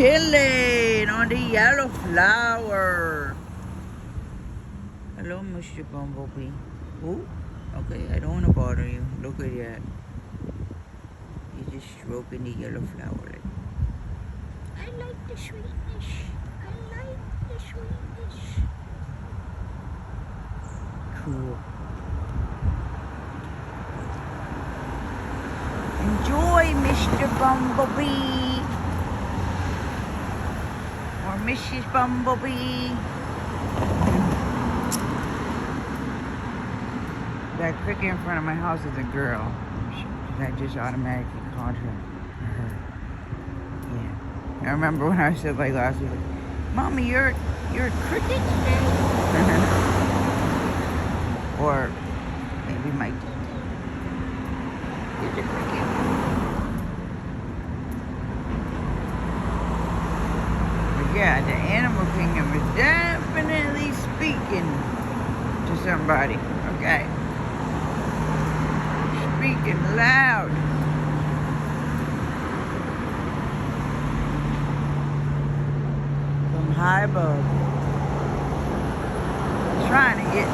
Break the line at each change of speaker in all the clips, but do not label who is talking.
chilling on the yellow flower. Hello, Mr. Bumblebee. Oh, okay, I don't want to bother you. Look at that. You're just stroking the yellow flower.
I like the sweetness. I like the sweetness.
Cool. Enjoy, Mr. Bumblebee. Or Mrs. Bumblebee. That cricket in front of my house is a girl. I just automatically called her. Yeah. I remember when I said like last week, Mommy, you're a cricket today? Or maybe my is a cricket. But yeah, the animal kingdom is definitely speaking to somebody. Okay. Speaking loud. From high above. Trying to get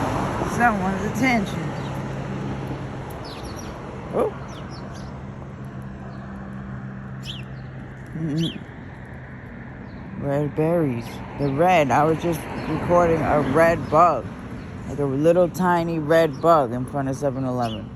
someone's attention. Oh. Red berries. The red. I was just recording a red bug. Like a little tiny red bug in front of 7-Eleven.